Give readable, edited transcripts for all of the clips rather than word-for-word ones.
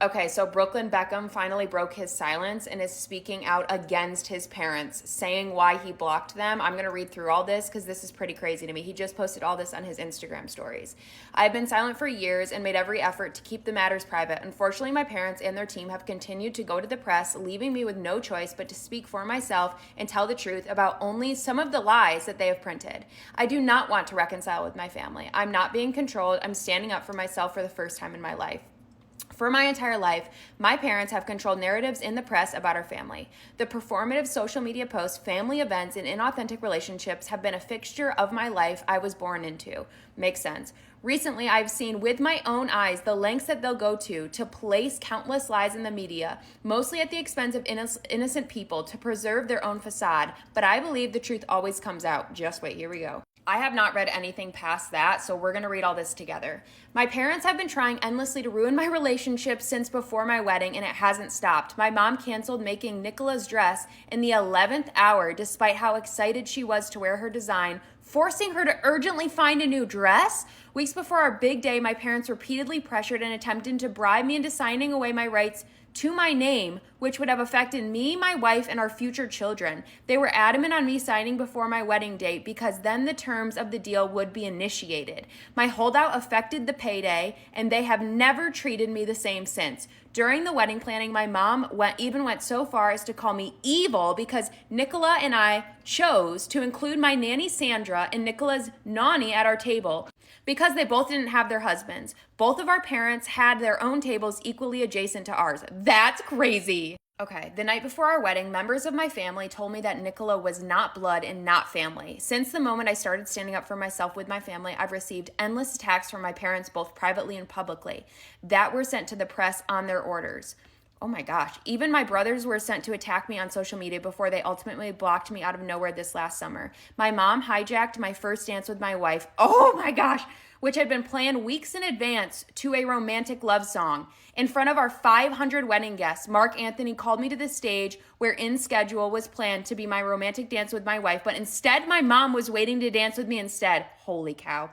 Okay, so Brooklyn Beckham finally broke his silence and is speaking out against his parents, saying why he blocked them. I'm going to read through all this because this is pretty crazy to me. He just posted all this on his Instagram stories. I've been silent for years and made every effort to keep the matters private. Unfortunately, my parents and their team have continued to go to the press, leaving me with no choice but to speak for myself and tell the truth about only some of the lies that they have printed. I do not want to reconcile with my family. I'm not being controlled. I'm standing up for myself for the first time in my life. For my entire life, my parents have controlled narratives in the press about our family. The performative social media posts, family events, and inauthentic relationships have been a fixture of my life I was born into. Makes sense. Recently, I've seen with my own eyes the lengths that they'll go to place countless lies in the media, mostly at the expense of innocent people, to preserve their own facade. But I believe the truth always comes out. Just wait, here we go. I have not read anything past that, so we're going to read all this together. My parents have been trying endlessly to ruin my relationship since before my wedding, and it hasn't stopped. My mom canceled making Nicola's dress in the 11th hour, despite how excited she was to wear her design, forcing her to urgently find a new dress. Weeks before our big day, my parents repeatedly pressured and attempted to bribe me into signing away my rights to my name, which would have affected me, my wife, and our future children. They were adamant on me signing before my wedding date because then the terms of the deal would be initiated. My holdout affected the payday, and they have never treated me the same since. During the wedding planning, my mom went so far as to call me evil because Nicola and I chose to include my nanny Sandra and Nicola's nanny at our table because they both didn't have their husbands. Both of our parents had their own tables equally adjacent to ours. That's crazy. Okay, the night before our wedding, members of my family told me that Nicola was not blood and not family. Since the moment I started standing up for myself with my family, I've received endless attacks from my parents, both privately and publicly, that were sent to the press on their orders. Oh my gosh. Even my brothers were sent to attack me on social media before they ultimately blocked me out of nowhere this last summer. My mom hijacked my first dance with my wife. Oh my gosh. Which had been planned weeks in advance to a romantic love song. In front of our 500 wedding guests, Mark Anthony called me to the stage where in schedule was planned to be my romantic dance with my wife, but instead my mom was waiting to dance with me instead. Holy cow.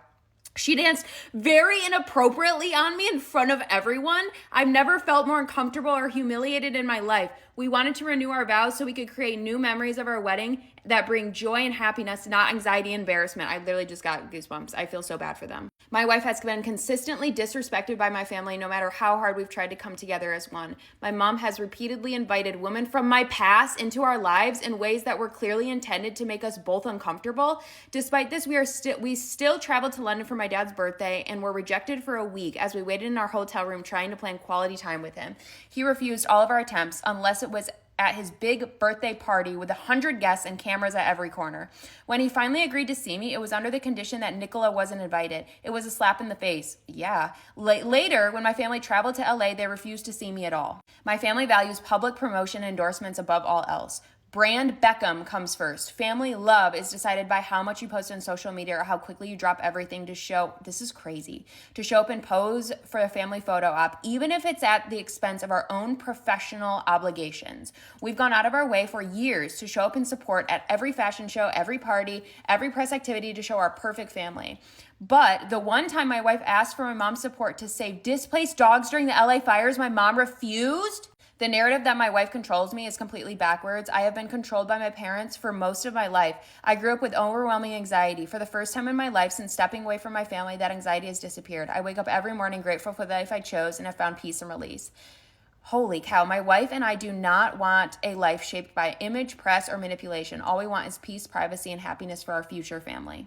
She danced very inappropriately on me in front of everyone. I've never felt more uncomfortable or humiliated in my life. We wanted to renew our vows so we could create new memories of our wedding that bring joy and happiness, not anxiety and embarrassment. I literally just got goosebumps. I feel so bad for them. My wife has been consistently disrespected by my family no matter how hard we've tried to come together as one. My mom has repeatedly invited women from my past into our lives in ways that were clearly intended to make us both uncomfortable. Despite this, we still traveled to London for my dad's birthday and were rejected for a week as we waited in our hotel room trying to plan quality time with him. He refused all of our attempts unless it was at his big birthday party with 100 guests and cameras at every corner. When he finally agreed to see me, it was under the condition that Nicola wasn't invited. It was a slap in the face. Yeah. Later, when my family traveled to LA, they refused to see me at all. My family values public promotion and endorsements above all else. Brand Beckham comes first. Family love is decided by how much you post on social media or how quickly you drop everything to show, this is crazy, to show up and pose for a family photo op, even if it's at the expense of our own professional obligations. We've gone out of our way for years to show up and support at every fashion show, every party, every press activity to show our perfect family. But the one time my wife asked for my mom's support to save displaced dogs during the LA fires, my mom refused. The narrative that my wife controls me is completely backwards. I have been controlled by my parents for most of my life. I grew up with overwhelming anxiety. For the first time in my life since stepping away from my family, that anxiety has disappeared. I wake up every morning grateful for the life I chose and have found peace and release. Holy cow, my wife and I do not want a life shaped by image, press, or manipulation. All we want is peace, privacy, and happiness for our future family.